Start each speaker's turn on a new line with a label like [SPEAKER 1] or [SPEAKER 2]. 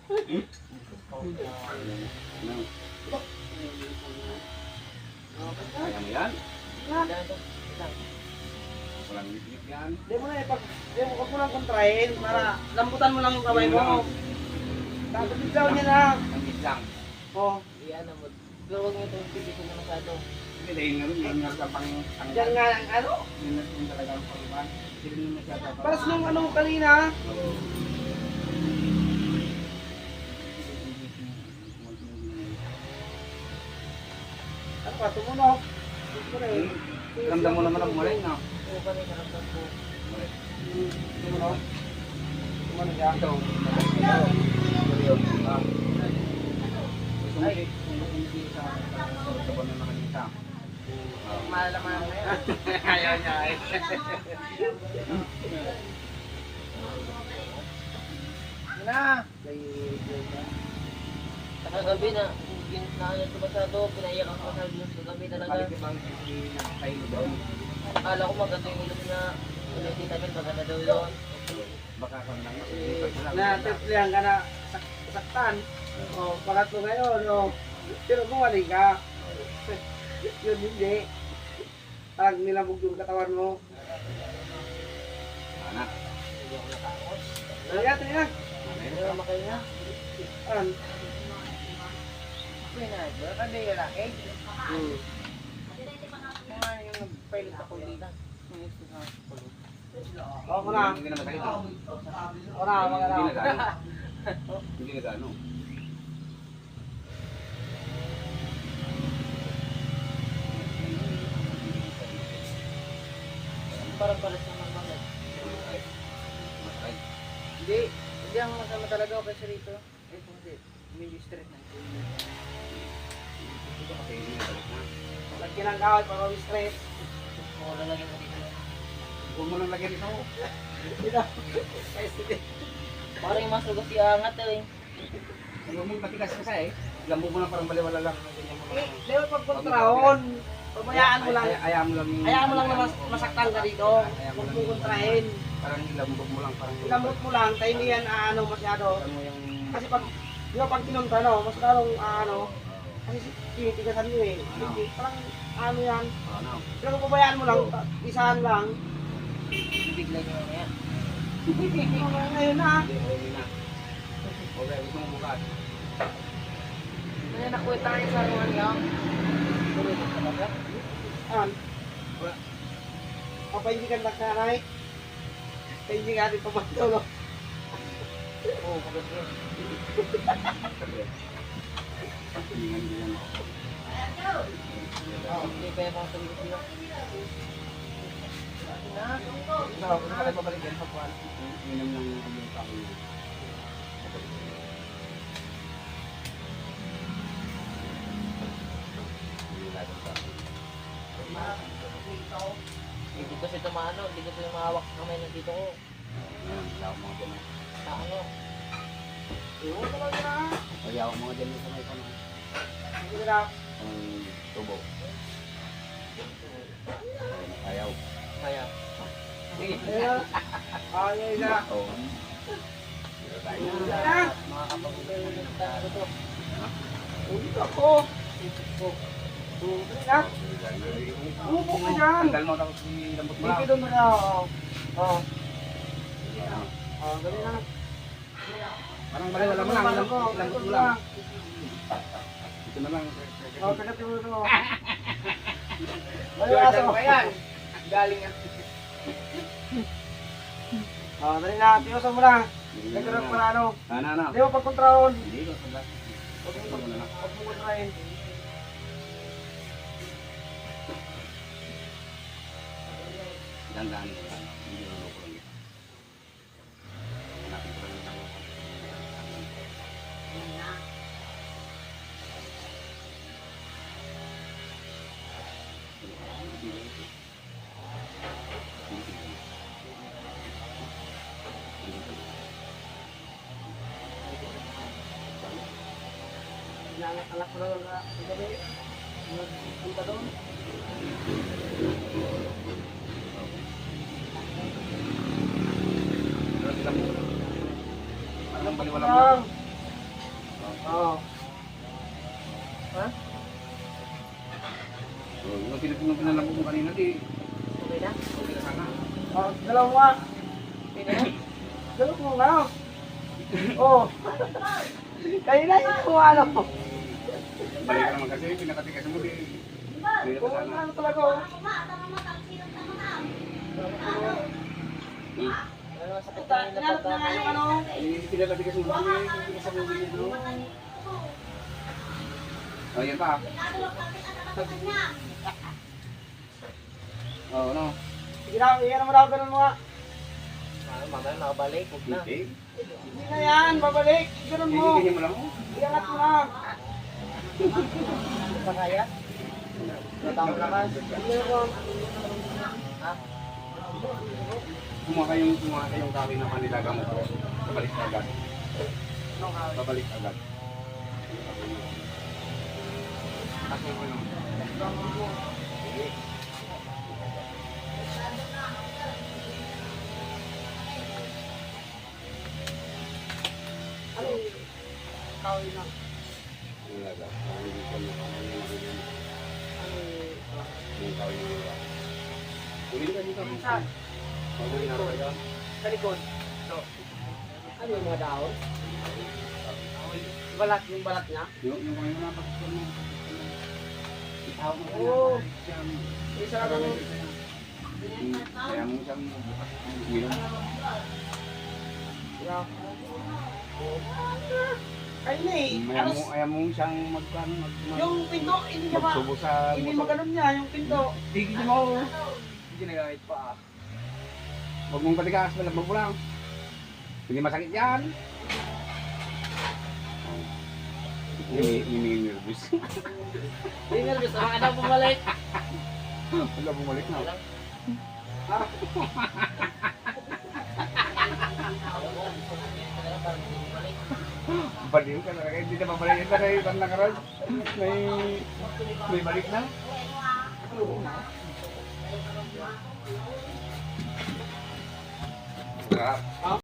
[SPEAKER 1] Kaya mo yan? Walang lip yan.
[SPEAKER 2] Hindi mo na eh, huwag mo lang kontrahin para lambutan mo lang yung kamay mo. Tapos biglaw niya na.
[SPEAKER 1] Ang lip lang.
[SPEAKER 2] Oh.
[SPEAKER 3] Iyan mo. Pero huwag mo itong pipito na masyado.
[SPEAKER 1] Hindi, dahil nga rin, yun nga sa pang...
[SPEAKER 2] Diyan nga ang ano.
[SPEAKER 1] Yun na yung talagang pang-iban. Hindi rin yung masyado.
[SPEAKER 2] Paras nung ano kanina. Ano pa, tumunog.
[SPEAKER 1] Ramdam mo naman ang bumalik, no?
[SPEAKER 3] Oo, kanina naramdam ko.
[SPEAKER 1] Bumalik.
[SPEAKER 2] Tumunog. Tumunog yan.
[SPEAKER 1] Ito. Hindi sa sabon na nakanita.
[SPEAKER 3] Malalaman mo yan.
[SPEAKER 1] Ayaw niya eh.
[SPEAKER 3] Yun na. Kagabi na, ano ito masyado, pinaiyak ako masyado yung kagabi talaga.
[SPEAKER 1] Balik yung mga nakakain mo doon.
[SPEAKER 3] Akala ko maganda yung ilog na ulitin namin, maganda daw yun.
[SPEAKER 1] Baka kung lang
[SPEAKER 2] Na-triplihan ka na saktan. O, pangatlo ngayon. O, pero bumalik ka. Yun hindi. Pag nilabog yung katawan mo.
[SPEAKER 1] anak.
[SPEAKER 3] Hindi ako nakakos.
[SPEAKER 2] Tingnan, tingnan.
[SPEAKER 3] Hindi ako makahinga.
[SPEAKER 2] An?
[SPEAKER 3] Pinadyo, kasi yung lalaki. Mga yung nag-pilot ako dito.
[SPEAKER 2] O, muna.
[SPEAKER 1] Hindi na makain.
[SPEAKER 2] O na, mga na.
[SPEAKER 1] Hindi na gaano. Hindi na gaano.
[SPEAKER 3] Parang paras naman mga.
[SPEAKER 1] Matay.
[SPEAKER 3] Hindi ang masama talaga ako kasi rito. Eh, kung hindi, medyo stress na.
[SPEAKER 1] Ito kasi hindi na balik na.
[SPEAKER 2] Lagyan ng kawat para stress.
[SPEAKER 3] Kung wala lagi mo dito.
[SPEAKER 1] Huwag mo nang lagyan ito.
[SPEAKER 3] Parang yung mas lugas yung angat eh.
[SPEAKER 1] Huwag mo matigas kasi eh. Lambo mo lang parang baliwala lang.
[SPEAKER 2] Eh, di ba pag kontrahon? Pabayaan mo lang.
[SPEAKER 1] Ayaw mo lang.
[SPEAKER 2] Hayaan mo lang na masaktan ka dito. Huwag mo kontrahin.
[SPEAKER 1] Parang ilambog mo lang. Parang
[SPEAKER 2] Ilambot mo lang, tayo hindi yan ano masyado.
[SPEAKER 1] Ano yung...
[SPEAKER 2] Kasi pag, di ba pag kinunta, no, mas lalong ano, kasi tinitigasan nyo eh. Hindi, parang ano yan.
[SPEAKER 1] Ano?
[SPEAKER 2] Pero kung pabayaan mo lang, isahan lang.
[SPEAKER 3] Bibigla nyo na yan.
[SPEAKER 2] Ngayon na.
[SPEAKER 1] Hindi na. Okay, gusto mo bukas.
[SPEAKER 3] Ano nakuha tayo sa ruwan lang? Tuloy ka talaga?
[SPEAKER 2] An? Papahindikan lang ka, Nay. Pahindikan natin pamantulog.
[SPEAKER 3] Oo, maganda yun.
[SPEAKER 1] Tingnan din yan ako.
[SPEAKER 3] Hindi kaya mga sabi ko sila.
[SPEAKER 1] Ito, kung ka lang babalik yan sa kuwan. Inom lang yung pako niya.
[SPEAKER 3] Hindi kasi tumano, hindi ko yung mahawak sa kamay ng dito ko.
[SPEAKER 1] Ayan, lawak mga dyan.
[SPEAKER 3] Sa ano?
[SPEAKER 2] Ewan ko lang na.
[SPEAKER 1] Lawak mga dyan sa may pano.
[SPEAKER 2] Hindi ko na.
[SPEAKER 1] Ang tubo. Ayaw.
[SPEAKER 3] Kaya.
[SPEAKER 2] Ayaw. Ayaw na.
[SPEAKER 1] Oo.
[SPEAKER 2] Ayaw na.
[SPEAKER 3] Mga kapag-ugal ng tao to.
[SPEAKER 2] Ulit ako. Ulit na. Upo ka dyan.
[SPEAKER 1] Tanggal mo tapos ilambot mo lang.
[SPEAKER 2] Dito mo na. Oo. Ganun na.
[SPEAKER 1] Parang baliwala mo lang. Ilambot mo lang. Ito na lang.
[SPEAKER 2] Tagatin mo ito.
[SPEAKER 1] Jordan pa yan. Galing yan.
[SPEAKER 2] Dali na. Tiyosan mo na. Nagkaroon pa na ano.
[SPEAKER 1] Ano?
[SPEAKER 2] Hindi mo pagkontrahon.
[SPEAKER 1] Hindi ko sa
[SPEAKER 2] Huwag mo kontrahin.
[SPEAKER 1] Dandan. Hindi mo loko lang. Hanapin ko lang yung
[SPEAKER 2] Anak ko lang na gabi. Punta doon.
[SPEAKER 1] Anong baliwala mo?
[SPEAKER 2] Lang.
[SPEAKER 1] pinalabog mo kanina, di.
[SPEAKER 3] Okay na?
[SPEAKER 1] Okay na sana.
[SPEAKER 2] Oh, dalawa mo nga.
[SPEAKER 3] Okay na yan?
[SPEAKER 2] Dalawa mo nga. Oh. Kanina yun kung ano.
[SPEAKER 1] Balik ka naman kasi, pinakatikas mo, di. Hindi na
[SPEAKER 2] Kung
[SPEAKER 1] sana.
[SPEAKER 2] ano talaga oh.
[SPEAKER 3] Ano, sakit
[SPEAKER 2] Puta,
[SPEAKER 3] na yung
[SPEAKER 2] inanap na nga yung ano.
[SPEAKER 1] Pinakatikas mo, di. Hindi sa mo, di. Oh, yan pa. Oh, ano?
[SPEAKER 2] Iyan mo daw ganun mo nga.
[SPEAKER 3] Ano, mamaya makabalik, huwag na.
[SPEAKER 1] Hindi.
[SPEAKER 2] Hindi na yan, babalik. Ganun mo.
[SPEAKER 1] Ganyan mo lang.
[SPEAKER 2] Iangat mo lang.
[SPEAKER 3] Hindi pa kaya? Natawag na ka?
[SPEAKER 2] Hindi ako.
[SPEAKER 3] Ha?
[SPEAKER 1] Kumuha kayong kain na panilaga mo. Babalik ka agad. Babalik agad. Kasi ko lang.
[SPEAKER 2] Ano? Kawin na.
[SPEAKER 1] Panilaga. Hindi ko na
[SPEAKER 2] Ano?
[SPEAKER 1] yung kain na. Uli ka dito.
[SPEAKER 2] Saan?
[SPEAKER 1] Uli na kayo.
[SPEAKER 2] Sa likod. So. Ano yung mga daon? Balat, yung balat niya?
[SPEAKER 1] Yung kain na pagkakas mo. Itawag mo
[SPEAKER 2] Oo.
[SPEAKER 1] siyang
[SPEAKER 2] Isa lang ano.
[SPEAKER 1] kaya mo siyang uminom.
[SPEAKER 2] Ay na eh. Ano?
[SPEAKER 1] Ayaw mo siyang
[SPEAKER 2] Yung pinto, hindi niya ba?
[SPEAKER 1] magsubo sa
[SPEAKER 2] Hindi maganon niya, yung pinto.
[SPEAKER 1] Tigil mo.
[SPEAKER 2] Hindi nagamit pa.
[SPEAKER 1] Huwag mong patigas, malabag mo lang. Hindi masakit yan. Hindi nervous.
[SPEAKER 3] Hindi nervous, ang anak bumalik.
[SPEAKER 1] Wala bumalik na. Baliw ka na. Hindi na babalik yan. Kasi ibang nakaraan. May balik na. Sarap.